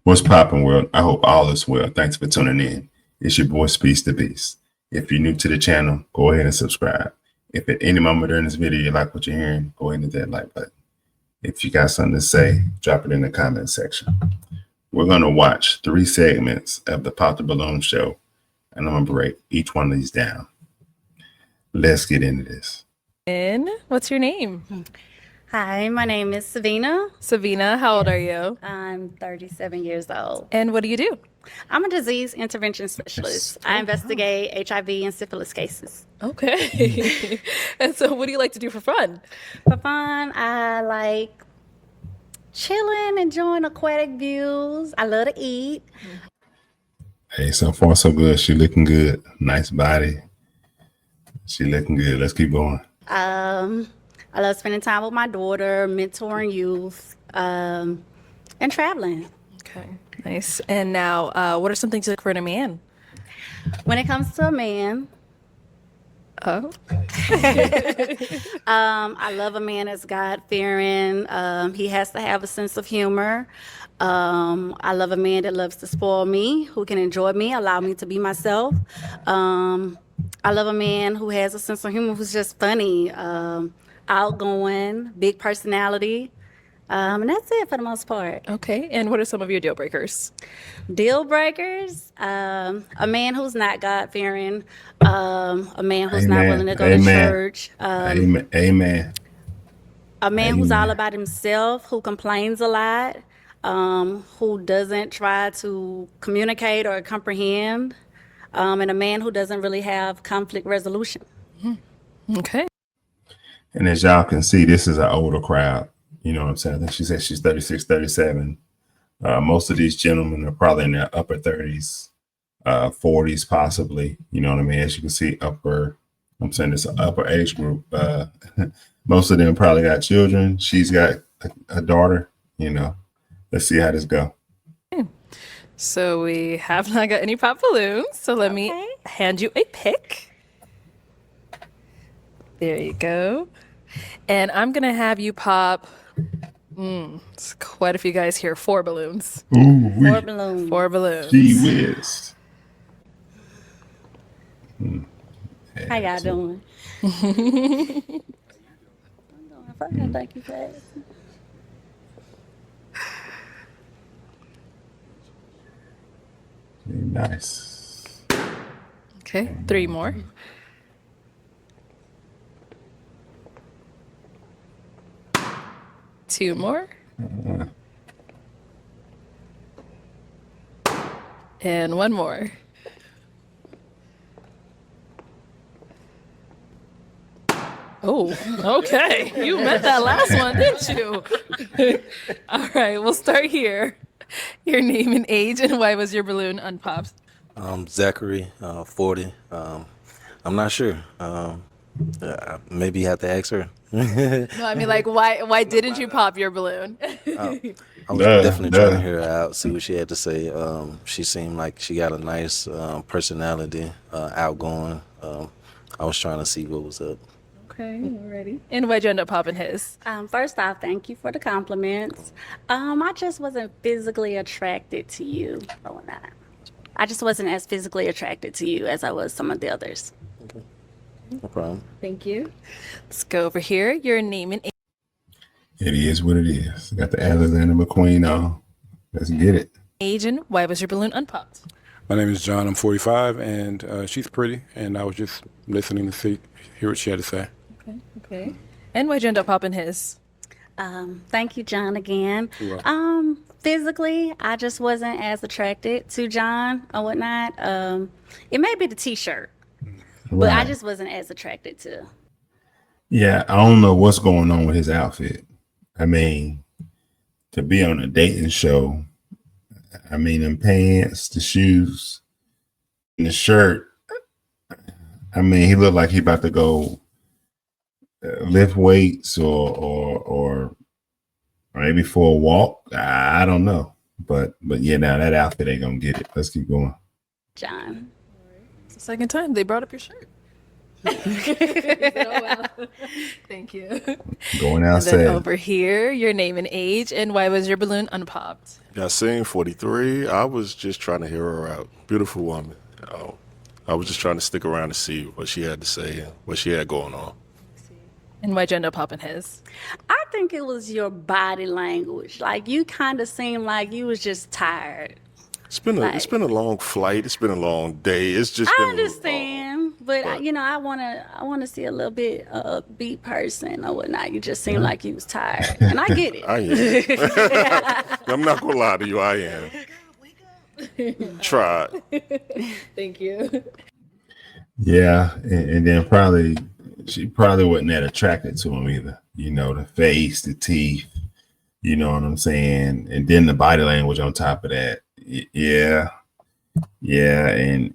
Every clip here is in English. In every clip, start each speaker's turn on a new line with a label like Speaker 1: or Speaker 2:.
Speaker 1: What's poppin', world? I hope all is well. Thanks for tuning in. It's your boy, Speaks the Beast. If you're new to the channel, go ahead and subscribe. If at any moment during this video you like what you're hearing, go ahead and hit that like button. If you got something to say, drop it in the comment section. We're going to watch 3 segments of the Pop the Balloon show, and I'm going to break each one of these down. Let's get into this.
Speaker 2: And what's your name?
Speaker 3: Hi, my name is Savina.
Speaker 2: Savina, how old are you?
Speaker 3: I'm 37 years old.
Speaker 2: And what do you do?
Speaker 3: I'm a disease intervention specialist. I investigate HIV and syphilis cases.
Speaker 2: Okay. And so what do you like to do for fun?
Speaker 3: For fun, I like chilling, enjoying aquatic views. I love to eat.
Speaker 1: Hey, so far so good. She looking good. Nice body. She looking good. Let's keep going.
Speaker 3: I love spending time with my daughter, mentoring youth, and traveling.
Speaker 2: Okay, nice. And now, what are some things you look for in a man?
Speaker 3: When it comes to a man,
Speaker 2: Oh,
Speaker 3: I love a man that's God-fearing. He has to have a sense of humor. I love a man that loves to spoil me, who can enjoy me, allow me to be myself. I love a man who has a sense of humor, who's just funny, outgoing, big personality. And that's it for the most part.
Speaker 2: okay. And what are some of your deal breakers?
Speaker 3: Deal breakers, a man who's not God-fearing, a man who's not willing to go to church,
Speaker 1: Amen.
Speaker 3: a man who's all about himself, who complains a lot, who doesn't try to communicate or comprehend, and a man who doesn't really have conflict resolution.
Speaker 2: Okay.
Speaker 1: And as y'all can see, this is an older crowd. You know what I'm saying? I think she said she's 36, 37. Most of these gentlemen are probably in their upper 30s, 40s possibly. You know what I mean? As you can see, I'm saying it's an upper age group. Most of them probably got children. She's got a daughter. You know, let's see how this go.
Speaker 2: So we have not got any pop balloons. So let me hand you a pick. There you go. And I'm going to have you pop, it's quite a few guys here, 4 balloons.
Speaker 1: Ooh,
Speaker 3: 4 balloons.
Speaker 2: 4 balloons.
Speaker 1: Gee whiz.
Speaker 3: How y'all doing? I'm doing fine, thank you for asking.
Speaker 1: Nice.
Speaker 2: Okay, 3 more. Two more. And 1 more. Oh, okay. You meant that last one, didn't you? All right, we'll start here. Your name and age, and why was your balloon unpopped?
Speaker 4: Zachary, 40. I'm not sure. Maybe you have to ask her.
Speaker 2: No, I mean, like, why didn't you pop your balloon?
Speaker 4: I was definitely trying to hear her out, see what she had to say. She seemed like she got a nice personality, outgoing. I was trying to see what was up.
Speaker 2: Okay, already. And why'd you end up popping his?
Speaker 3: First off, thank you for the compliments. I just wasn't physically attracted to you. Oh, not. I just wasn't as physically attracted to you as I was some of the others.
Speaker 4: Okay. No problem.
Speaker 2: Thank you. Let's go over here. Your name and age.
Speaker 1: It is what it is. Got the Alexander McQueen on. Let's get it.
Speaker 2: Age and why was your balloon unpopped?
Speaker 5: My name is John. I'm 45, and she's pretty. And I was just listening to hear what she had to say.
Speaker 2: Okay. And why'd you end up popping his?
Speaker 3: Thank you, John, again.
Speaker 5: You're welcome.
Speaker 3: Physically, I just wasn't as attracted to John or whatnot. It may be the T-shirt, but I just wasn't as attracted to.
Speaker 1: Yeah, I don't know what's going on with his outfit. I mean, to be on a dating show, I mean, them pants, the shoes, and the shirt. I mean, he looked like he about to go lift weights or maybe for a walk. I don't know, but yeah, now that outfit ain't gonna get it. Let's keep going.
Speaker 3: John.
Speaker 2: It's the second time they brought up your shirt. Thank you.
Speaker 1: Going
Speaker 2: And then
Speaker 1: outside.
Speaker 2: over here, your name and age, and why was your balloon unpopped?
Speaker 6: Yassine, 43. I was just trying to hear her out. Beautiful woman. I was just trying to stick around to see what she had to say and what she had going on.
Speaker 2: And why Jendo popping his?
Speaker 3: I think it was your body language. Like you kind of seemed like you was just tired.
Speaker 6: It's been a long flight. It's been a long day. It's just
Speaker 3: I
Speaker 6: been
Speaker 3: understand, but I wanna see a little bit upbeat person or whatnot. You just seem like you was tired, and I get it.
Speaker 6: I am. I'm not gonna lie to you. I am. Tried.
Speaker 2: Thank you.
Speaker 1: Yeah, and then she probably wasn't that attracted to him either. You know, the face, the teeth, you know what I'm saying? And then the body language on top of that. Yeah. And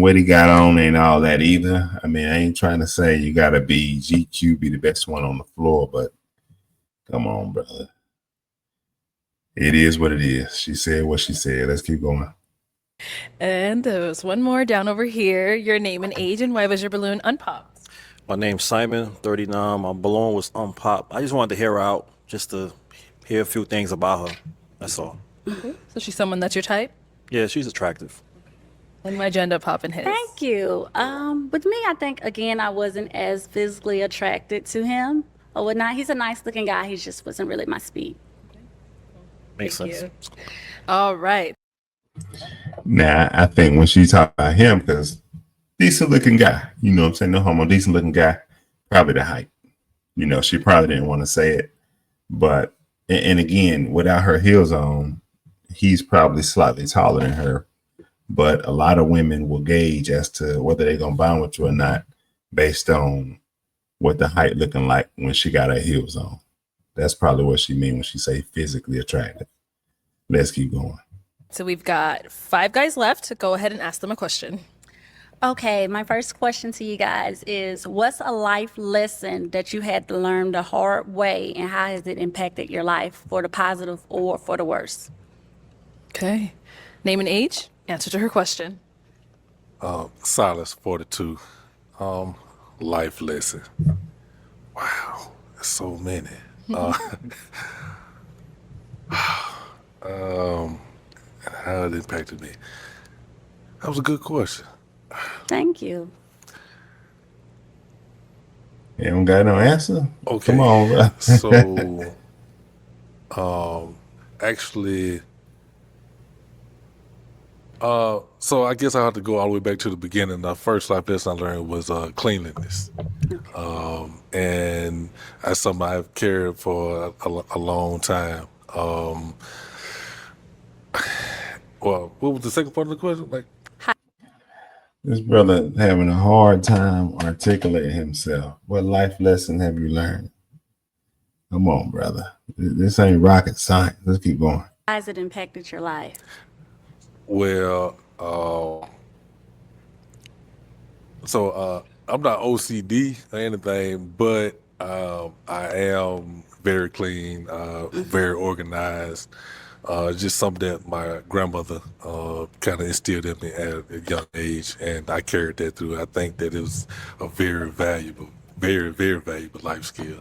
Speaker 1: what he got on ain't all that either. I mean, I ain't trying to say you gotta be GQ, be the best one on the floor, but come on, brother. It is what it is. She said what she said. Let's keep going.
Speaker 2: And there was one more down over here. Your name and age, and why was your balloon unpopped?
Speaker 4: My name's Simon, 39. My balloon was unpopped. I just wanted to hear her out, just to hear a few things about her. That's all.
Speaker 2: So she's someone that's your type?
Speaker 4: Yeah, she's attractive.
Speaker 2: And why Jendo popping his?
Speaker 3: Thank you. With me, I think again I wasn't as physically attracted to him or whatnot. He's a nice looking guy. He just wasn't really my speed.
Speaker 4: Makes
Speaker 2: Thank
Speaker 4: sense.
Speaker 2: you. All right.
Speaker 1: Now, I think when she talked about him, because decent looking guy, you know what I'm saying? No homo, decent looking guy, probably the height. You know, she probably didn't want to say it. But, and again, without her heels on, he's probably slightly taller than her. But a lot of women will gauge as to whether they're going to bond with you or not based on what the height looking like when she got her heels on. That's probably what she mean when she say physically attractive. Let's keep going.
Speaker 2: So we've got 5 guys left. Go ahead and ask them a question.
Speaker 3: Okay, my first question to you guys is what's a life lesson that you had to learn the hard way and how has it impacted your life for the positive or for the worse?
Speaker 2: Okay. Name and age, answer to her question.
Speaker 7: Silas, 42. Life lesson. Wow, there's so many. And how it impacted me. That was a good question.
Speaker 3: Thank you.
Speaker 1: You don't got no answer?
Speaker 7: Okay.
Speaker 1: Come on, bro.
Speaker 7: Actually, so I guess I have to go all the way back to the beginning. The first life lesson I learned was cleanliness. And that's something I've carried for a long time. Well, what was the second part of the question? Like,
Speaker 1: This brother having a hard time articulating himself. What life lesson have you learned? Come on, brother. This ain't rocket science. Let's keep going.
Speaker 3: How has it impacted your life?
Speaker 7: well, I'm not OCD or anything, but I am very clean, very organized. Just something that my grandmother kind of instilled in me at a young age, and I carried that through. I think that it was a very valuable, very, very valuable life skill.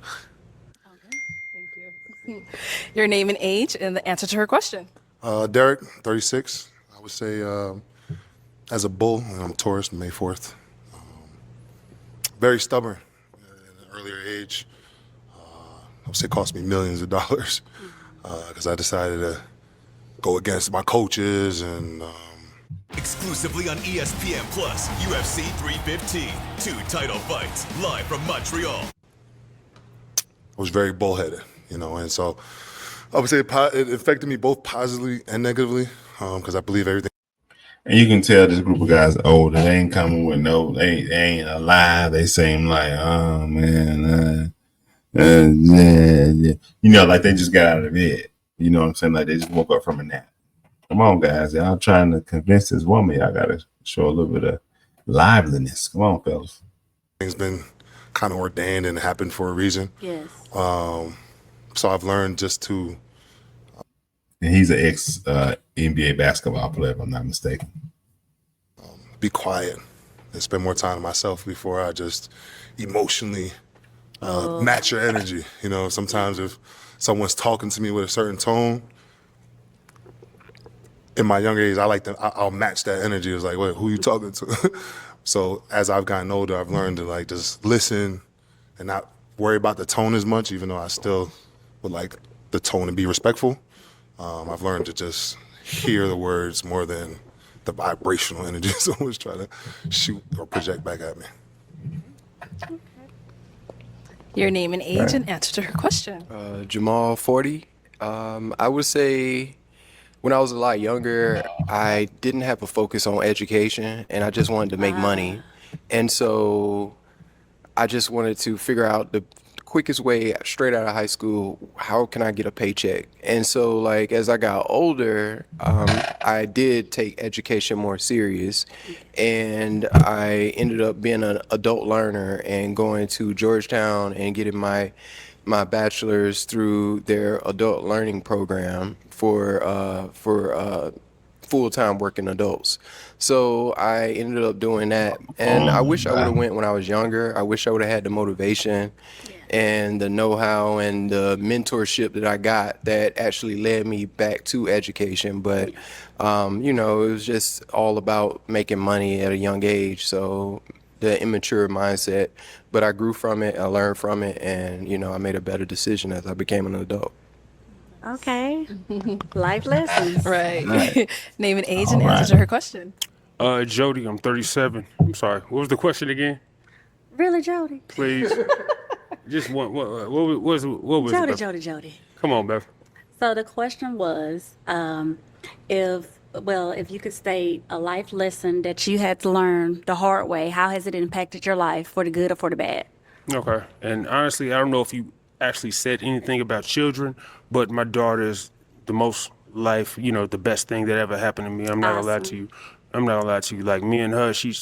Speaker 2: Your name and age, and the answer to her question.
Speaker 8: Derek, 36. I would say as a bull, and I'm a Taurus, May 4th. Very stubborn at an earlier age. I would say it cost me millions of dollars because I decided to go against my coaches and
Speaker 9: Exclusively on ESPN Plus, UFC 315. 2 title fights, live from Montreal.
Speaker 8: I was very bullheaded, and so I would say it affected me both positively and negatively because I believe everything.
Speaker 1: And you can tell this group of guys older. They ain't coming with they ain't alive. They seem like, oh man, like they just got out of bed. You know what I'm saying? Like they just woke up from a nap. Come on, guys. Y'all trying to convince this woman. Y'all got to show a little bit of liveliness. Come on, fellas.
Speaker 8: Things been kind of ordained and happened for a reason.
Speaker 3: Yes.
Speaker 8: So I've learned just to.
Speaker 1: And he's an ex NBA basketball player, if I'm not mistaken.
Speaker 8: Be quiet, and spend more time with myself before I just emotionally match your energy. You know, sometimes if someone's talking to me with a certain tone, in my younger age, I'll match that energy. It's like, wait, who you talking to? So as I've gotten older, I've learned to like just listen and not worry about the tone as much, even though I still would like the tone to be respectful. I've learned to just hear the words more than the vibrational energy someone's trying to shoot or project back at me.
Speaker 2: Your name and age and answer to her question.
Speaker 10: Jamal, 40. I would say when I was a lot younger, I didn't have a focus on education and I just wanted to make money. And so I just wanted to figure out the quickest way straight out of high school, how can I get a paycheck? And so like as I got older, I did take education more serious, and I ended up being an adult learner and going to Georgetown and getting my bachelor's through their adult learning program for full-time working adults. So I ended up doing that, and I wish I would have went when I was younger. I wish I would have had the motivation and the know-how and the mentorship that I got that actually led me back to education. But you know, it was just all about making money at a young age, so the immature mindset. But I grew from it, I learned from it, and you know, I made a better decision as I became an adult.
Speaker 3: Okay. Life lessons.
Speaker 2: Right. Name and age and answer to her question.
Speaker 11: Jody, I'm 37. I'm sorry. What was the question again?
Speaker 3: Really, Jody?
Speaker 11: Please. Just what was it? Beth?
Speaker 3: Jody.
Speaker 11: Come on, Beth.
Speaker 3: So the question was, if you could state a life lesson that you had to learn the hard way, how has it impacted your life for the good or for the bad?
Speaker 11: Okay. And honestly, I don't know if you actually said anything about children, but my daughter's the most life, you know, the best thing that ever happened to me. I'm not gonna lie to you. I'm not gonna lie to you. Like me and her, she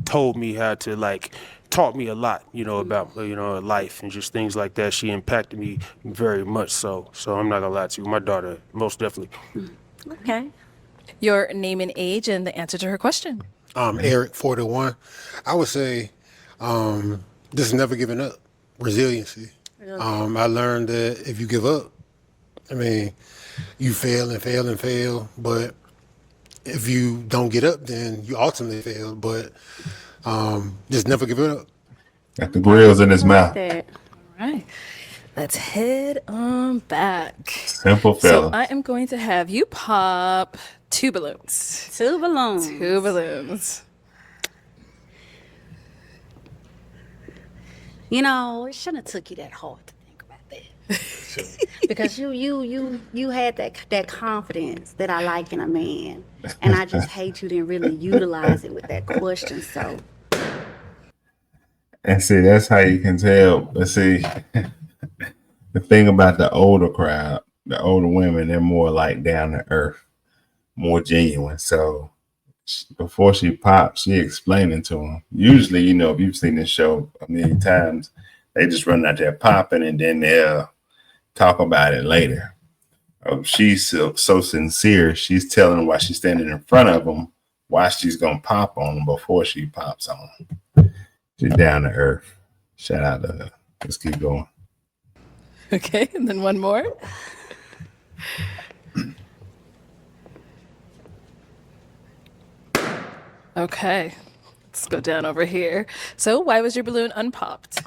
Speaker 11: told me how to like taught me a lot, you know, about life and just things like that. She impacted me very much so. So I'm not gonna lie to you. My daughter, most definitely.
Speaker 3: Okay.
Speaker 2: Your name and age and the answer to her question.
Speaker 12: Eric, 41. I would say just never giving up. Resiliency. I learned that if you give up, I mean, you fail and fail and fail, but if you don't get up, then you ultimately fail. But just never give it up.
Speaker 1: Got the grills in his mouth.
Speaker 2: All right. Let's head on back.
Speaker 1: Simple fella.
Speaker 2: So I am going to have you pop 2 balloons.
Speaker 3: 2 balloons.
Speaker 2: 2 balloons.
Speaker 3: You know, it shouldn't have took you that hard to think about that. Because you had that confidence that I like in a man. And I just hate you didn't really utilize it with that question. So.
Speaker 1: And see, that's how you can tell. But see, the thing about the older crowd, the older women, they're more like down to earth, more genuine. So before she pops, she explaining to them. Usually, you know, if you've seen this show a million times, they just run out there popping and then they'll talk about it later. She's so sincere. She's telling them while she's standing in front of them why she's gonna pop on them before she pops on them. She's down to earth. Shout out to her. Let's keep going.
Speaker 2: Okay, and then one more. Okay, let's go down over here. So why was your balloon unpopped?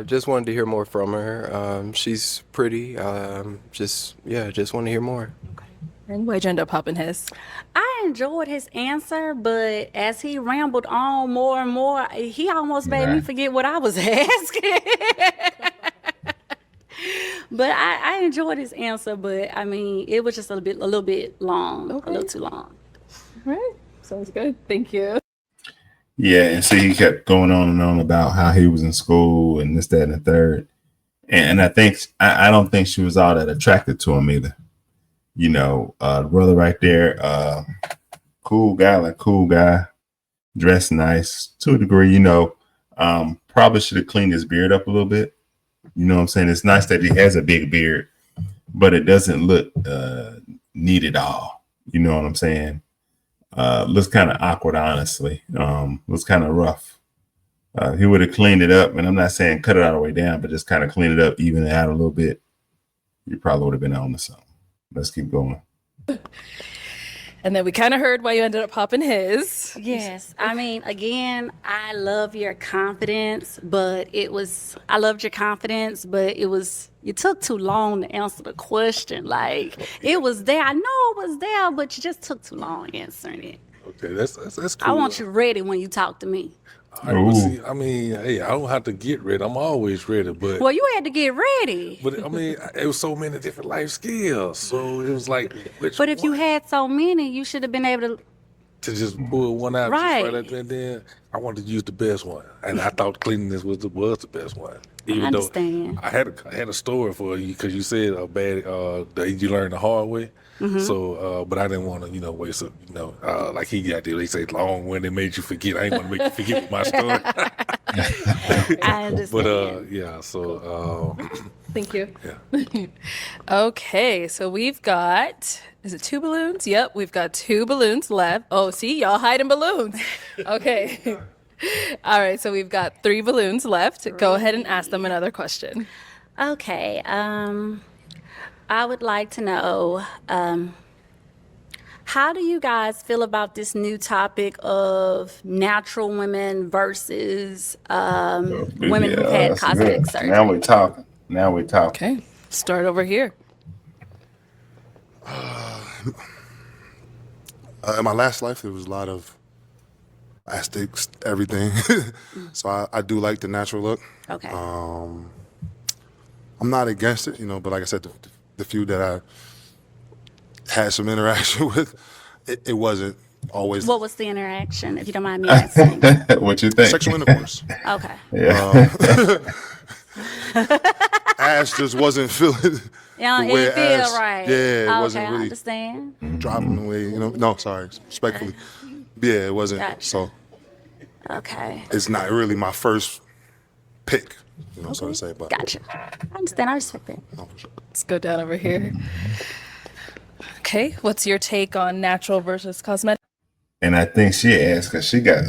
Speaker 10: Just wanted to hear more from her. She's pretty. Just want to hear more.
Speaker 2: Okay. And why'd you end up popping his?
Speaker 3: I enjoyed his answer, but as he rambled on more and more, he almost made me forget what I was asking. But I enjoyed his answer, but I mean, it was just a little bit long, a little too long.
Speaker 2: All right, sounds good. Thank you.
Speaker 1: Yeah, and see, he kept going on and on about how he was in school and this, that, and the third. And I think I don't think she was all that attracted to him either. You know, the brother right there, cool guy, dressed nice to a degree, you know, probably should have cleaned his beard up a little bit. You know what I'm saying? It's nice that he has a big beard, but it doesn't look neat at all. You know what I'm saying? looks kind of awkward, honestly. Looks kind of rough. He would have cleaned it up, and I'm not saying cut it all the way down, but just kind of clean it up, even it out a little bit. You probably would have been on to something. Let's keep going.
Speaker 2: And then we kind of heard why you ended up popping his.
Speaker 3: Yes. I mean, again, I love your confidence, but I loved your confidence, but you took too long to answer the question. Like, it was there. I know it was there, but you just took too long answering it.
Speaker 7: Okay, that's cool.
Speaker 3: I want you ready when you talk to me.
Speaker 7: All right, but see, I mean, hey, I don't have to get ready. I'm always ready, but
Speaker 3: Well, you had to get ready.
Speaker 7: I mean, it was so many different life skills, so it was like,
Speaker 3: But if you had so many, you should have been able
Speaker 7: to just pull one out,
Speaker 3: Right.
Speaker 7: just right at there, and then I wanted to use the best one, and I thought cleanliness was the best one. Even
Speaker 3: I understand.
Speaker 7: though I had a story for you because you said that you learned the hard way.
Speaker 3: Mhm.
Speaker 7: So, but I didn't want to, waste it. Like he got there. They say long when they made you forget. I ain't want to make you forget my story.
Speaker 3: I understand.
Speaker 7: But yeah. So.
Speaker 2: Thank you.
Speaker 7: Yeah.
Speaker 2: Okay, so we've got, is it 2 balloons? Yep, we've got 2 balloons left. Oh, see, y'all hiding balloons. Okay. All right, so we've got 3 balloons left. Go ahead and ask them another question.
Speaker 3: Okay. I would like to know, how do you guys feel about this new topic of natural women versus women who've had cosmetic surgery?
Speaker 1: Now we're talking.
Speaker 2: Okay, start over here.
Speaker 8: In my last life, there was a lot of plastics, everything. So I do like the natural look.
Speaker 3: Okay.
Speaker 8: I'm not against it, but like I said, the few that I had some interaction with, it wasn't always.
Speaker 3: What was the interaction, if you don't mind me asking?
Speaker 1: What you think?
Speaker 8: Sexual intercourse.
Speaker 3: Okay.
Speaker 1: Yeah.
Speaker 8: Ass just wasn't feeling
Speaker 3: Yeah,
Speaker 8: the way
Speaker 3: it feel
Speaker 8: ass.
Speaker 3: right.
Speaker 8: Yeah, it
Speaker 3: Okay,
Speaker 8: wasn't
Speaker 3: I
Speaker 8: really
Speaker 3: understand.
Speaker 8: dropping the way, No, sorry, respectfully. Yeah, it wasn't.
Speaker 3: Gotcha.
Speaker 8: So
Speaker 3: Okay.
Speaker 8: it's not really my first pick. So to say, but
Speaker 3: Gotcha. I understand. I respect that.
Speaker 2: Let's go down over here. Okay, what's your take on natural versus cosmetic?
Speaker 1: And I think she asked because she got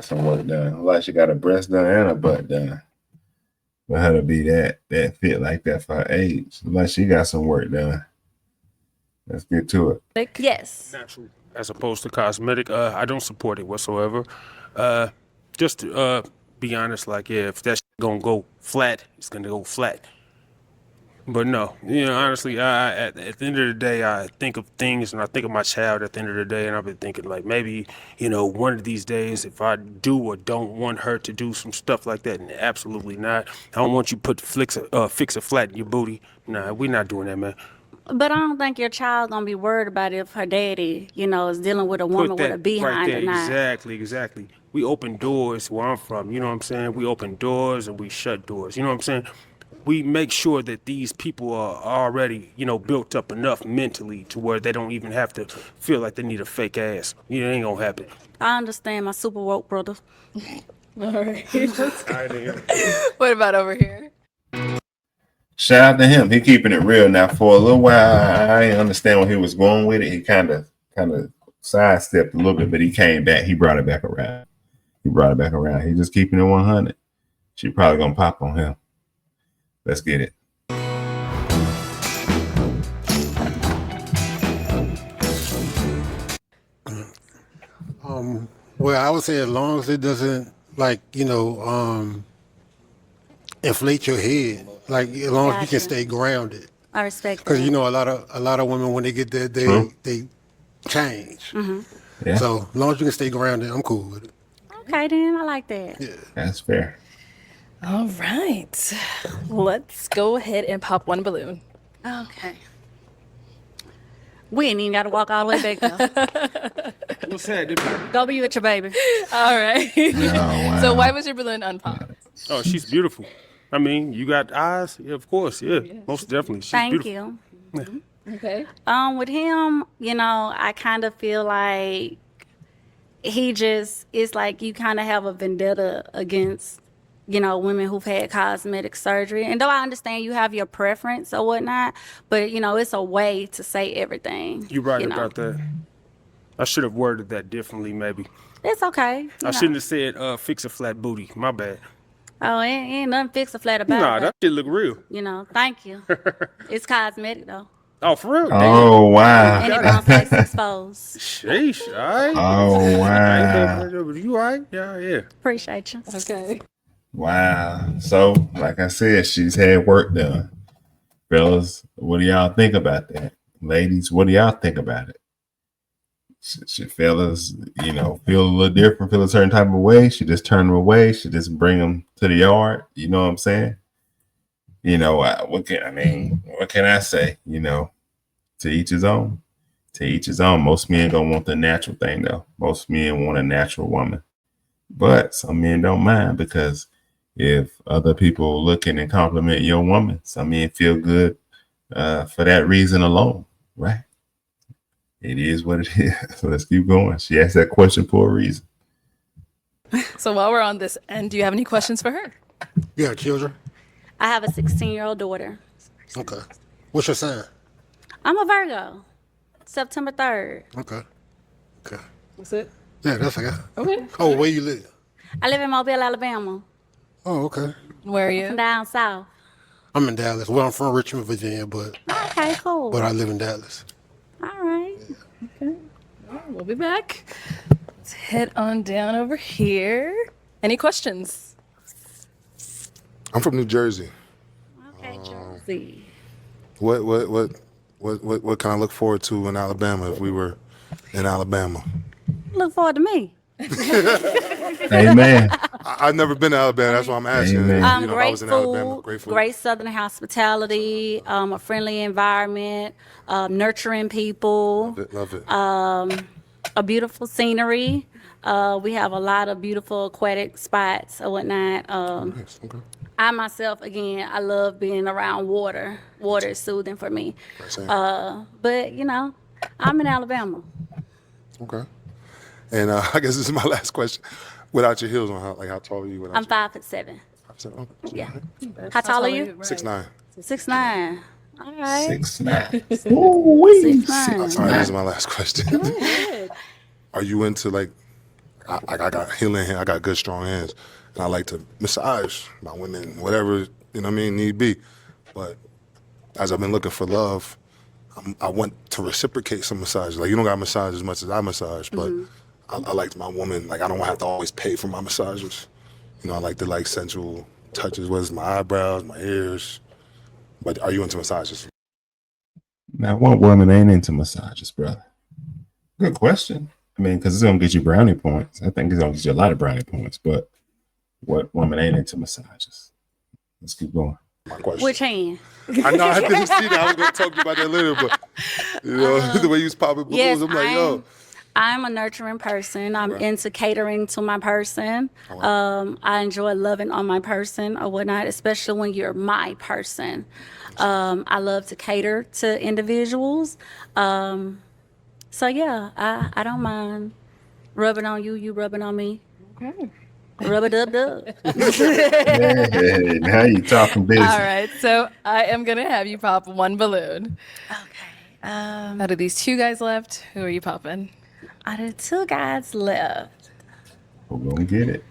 Speaker 1: some work done. Like she got her breast done and her butt done. For her to be that fit like that for her age, like she got some work done. Let's get to it.
Speaker 3: Yes.
Speaker 11: Natural as opposed to cosmetic. I don't support it whatsoever. Just to be honest, like if that's gonna go flat, it's gonna go flat. But no, honestly, at the end of the day, I think of things and I think of my child at the end of the day, and I've been thinking like maybe, one of these days if I do or don't want her to do some stuff like that, and absolutely not. I don't want you to fix it flat in your booty. Nah, we're not doing that, man.
Speaker 3: But I don't think your child gonna be worried about if her daddy, is dealing with a woman with a behind
Speaker 11: right
Speaker 3: or
Speaker 11: there.
Speaker 3: not.
Speaker 11: Exactly. We open doors where I'm from, you know what I'm saying? We open doors and we shut doors, you know what I'm saying? We make sure that these people are already, built up enough mentally to where they don't even have to feel like they need a fake ass. It ain't gonna happen.
Speaker 3: I understand, my super woke brother.
Speaker 2: All right. What about over here?
Speaker 1: Shout out to him. He keeping it real now. For a little while, I didn't understand where he was going with it. He kind of sidestepped a little bit, but he came back. He brought it back around. He's just keeping it 100. She probably gonna pop on him. Let's get it.
Speaker 12: Well, I would say as long as it doesn't inflate your head, like as long as you can stay grounded.
Speaker 3: I respect that.
Speaker 12: Because a lot of women when they get there, they change.
Speaker 3: Mm-hmm.
Speaker 1: Yeah.
Speaker 12: So as long as you can stay grounded, I'm cool with it.
Speaker 3: Okay, then I like that.
Speaker 12: Yeah.
Speaker 1: That's fair.
Speaker 2: All right. Let's go ahead and pop 1 balloon.
Speaker 3: Okay. We ain't even got to walk all the way back there.
Speaker 11: What's that?
Speaker 3: Go be with your baby.
Speaker 2: All right.
Speaker 1: Oh, wow.
Speaker 2: So why was your balloon unpopped?
Speaker 11: Oh, she's beautiful. I mean, you got eyes? Yeah, of course. Yeah, most definitely. She's
Speaker 3: Thank
Speaker 11: beautiful.
Speaker 3: you.
Speaker 2: Okay.
Speaker 3: With him, I kind of feel like it's like you kind of have a vendetta against, women who've had cosmetic surgery. And though I understand you have your preference or whatnot, but, it's a way to say everything.
Speaker 11: You're right about that. I should have worded that differently, maybe.
Speaker 3: It's okay.
Speaker 11: I shouldn't have said fix a flat booty. My bad.
Speaker 3: Oh, ain't nothing fix a flat about
Speaker 11: Nah,
Speaker 3: it.
Speaker 11: that shit look real.
Speaker 3: You know, thank you. It's cosmetic though.
Speaker 11: Oh, for real?
Speaker 1: Oh wow.
Speaker 3: And it bounce like 6 folds.
Speaker 11: Sheesh, all right.
Speaker 1: Oh wow.
Speaker 11: You all right? Yeah, yeah.
Speaker 3: Appreciate you.
Speaker 2: Okay.
Speaker 1: Wow. So, like I said, she's had work done. Fellas, what do y'all think about that? Ladies, what do y'all think about it? Should fellas, feel a little different, feel a certain type of way? Should just turn them away? Should just bring them to the yard? You know what I'm saying? What can I say? To each his own. To each his own. Most men don't want the natural thing though. Most men want a natural woman. But some men don't mind, because if other people looking and compliment your woman, some men feel good for that reason alone, right? It is what it is. So let's keep going. She asked that question for a reason.
Speaker 2: So while we're on this end, do you have any questions for her?
Speaker 12: You got children?
Speaker 3: I have a 16-year-old daughter.
Speaker 12: Okay. What's your sign?
Speaker 3: I'm a Virgo. September 3rd.
Speaker 12: Okay. Okay.
Speaker 2: That's it?
Speaker 12: Yeah, that's okay.
Speaker 2: Okay.
Speaker 12: Oh, where you live?
Speaker 3: I live in Mobile, Alabama.
Speaker 12: Oh, okay.
Speaker 2: Where are
Speaker 3: I'm
Speaker 2: you?
Speaker 3: down south.
Speaker 12: I'm in Dallas. Well, I'm from Richmond, Virginia, but
Speaker 3: Okay, cool.
Speaker 12: I live in Dallas.
Speaker 3: All right.
Speaker 2: Okay. We'll be back. Let's head on down over here. Any questions?
Speaker 8: I'm from New Jersey.
Speaker 3: Okay, Jersey.
Speaker 8: What can I look forward to in Alabama if we were in Alabama?
Speaker 3: Look forward to me.
Speaker 1: Amen.
Speaker 8: I've never been to Alabama. That's why I'm asking.
Speaker 1: Amen.
Speaker 8: I
Speaker 3: Great
Speaker 8: was in
Speaker 3: food,
Speaker 8: Alabama. Great food.
Speaker 3: great Southern hospitality, a friendly environment, nurturing people,
Speaker 8: Love it.
Speaker 3: a beautiful scenery. We have a lot of beautiful aquatic spots or whatnot.
Speaker 8: Nice. Okay.
Speaker 3: I myself, again, I love being around water. Water is soothing for me.
Speaker 8: Same.
Speaker 3: But, I'm in Alabama.
Speaker 8: Okay. And I guess this is my last question. Without your heels on, how tall are you? Without
Speaker 3: I'm 5'7".
Speaker 8: your...
Speaker 3: Yeah. How tall are you?
Speaker 8: 6'9".
Speaker 3: 6'9". All right.
Speaker 1: 6'9". Ooh-wee.
Speaker 3: 6'9".
Speaker 8: All right, this is my last question. Are you into I got healing hands, I got good strong hands, and I like to massage my women, whatever, need be. But as I've been looking for love, I want to reciprocate some massages. Like, you don't got to massage as much as I massage, but I like my woman, I don't have to always pay for my massages. I like the sensual touches, whether it's my eyebrows, my ears. But are you into massages?
Speaker 1: Now, what woman ain't into massages, brother? Good question. Because it's going to get you brownie points. I think it's going to get you a lot of brownie points. But what woman ain't into massages? Let's keep going.
Speaker 8: My question.
Speaker 3: Which hand?
Speaker 8: I know, I didn't see that. I was going to talk to you about that later, but the way you was popping balloons,
Speaker 3: Yes,
Speaker 8: I'm like, yo.
Speaker 3: I'm a nurturing person. I'm into catering to my person. I enjoy loving on my person or whatnot, especially when you're my person. I love to cater to individuals. So yeah, I don't mind rubbing on you, you rubbing on me.
Speaker 2: Okay.
Speaker 3: Rub a dub dub.
Speaker 1: Hey, now you talking business.
Speaker 2: All right. So I am going to have you pop one balloon.
Speaker 3: Okay.
Speaker 2: Out of these 2 guys left, who are you popping?
Speaker 3: Out of 2 guys left.
Speaker 1: We're going to get it.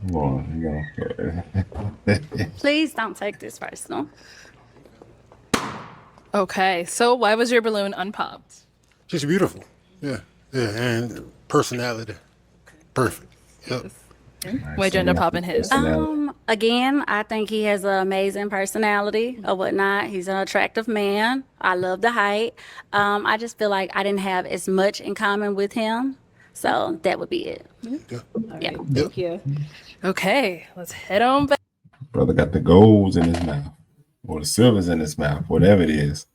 Speaker 1: Come on.
Speaker 3: Please don't take this personal.
Speaker 2: Okay. So why was your balloon unpopped?
Speaker 12: She's beautiful. Yeah. Yeah, and personality. Perfect. Yep.
Speaker 2: Why'd you end up popping his?
Speaker 3: Again, I think he has an amazing personality or whatnot. He's an attractive man. I love the height. I just feel like I didn't have as much in common with him. So that would be it.
Speaker 12: Yeah.
Speaker 2: Thank you. Okay, let's head on back.
Speaker 1: Brother got the golds in his mouth, or the silvers in his mouth, whatever it is.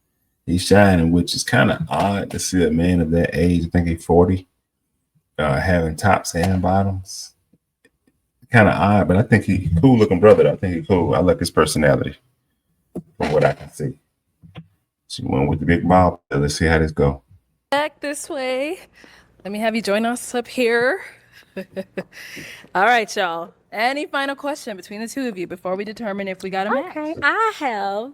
Speaker 1: He's shining, which is kind of odd to see a man of that age, I think he's 40, having tops and bottoms. Kind of odd, but I think he's cool looking brother. I think he's cool. I like his personality from what I can see. She went with the big ball. Let's see how this go.
Speaker 2: Back this way. Let me have you join us up here. All right, y'all. Any final question between the 2 of you before we determine if we got a match?
Speaker 3: Okay, I have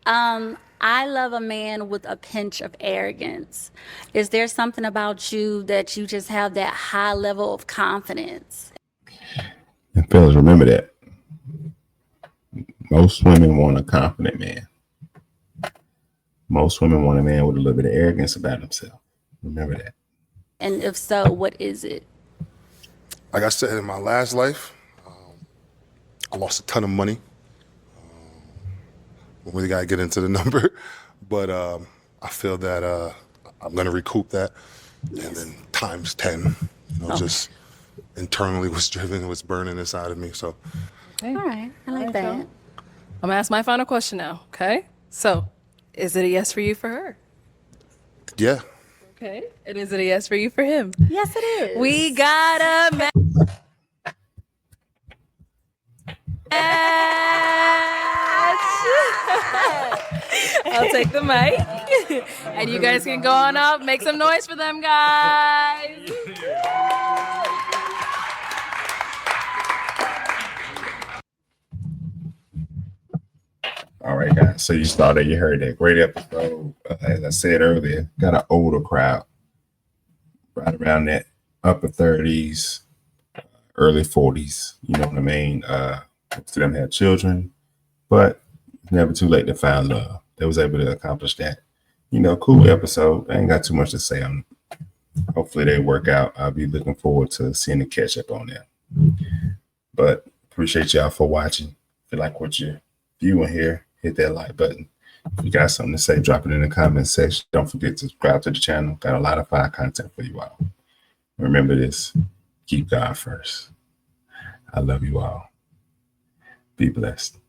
Speaker 3: I love a man with a pinch of arrogance. Is there something about you that you just have that high level of confidence?
Speaker 1: And fellas, remember that. Most women want a confident man. Most women want a man with a little bit of arrogance about himself. Remember that.
Speaker 3: And if so, what is it?
Speaker 8: Like I said, in my last life, I lost a ton of money. We really got to get into the number, but I feel that I'm going to recoup that, and then times 10. Just internally what's driven, what's burning inside of me. So,
Speaker 2: Okay.
Speaker 3: All right, I like that.
Speaker 2: I'm gonna ask my final question now. Okay. So, is it a yes for you for her?
Speaker 8: yeah.
Speaker 2: Okay. And is it a yes for you for him?
Speaker 3: Yes, it is.
Speaker 2: We got a match. I'll take the mic. And you guys can go on up, make some noise for them, guys.
Speaker 1: All right, guys. So you heard that great episode. As I said earlier, got an older crowd, right around that upper 30s, early 40s. You know what I mean? Most of them had children, but it's never too late to find love. They was able to accomplish that. Cool episode. I ain't got too much to say on it. Hopefully they work out. I'll be looking forward to seeing the catch up on that. But appreciate y'all for watching. If you like what you're viewing here, hit that like button. If you got something to say, drop it in the comment section. Don't forget to subscribe to the channel. Got a lot of fire content for you all. Remember this. Keep God first. I love you all. Be blessed.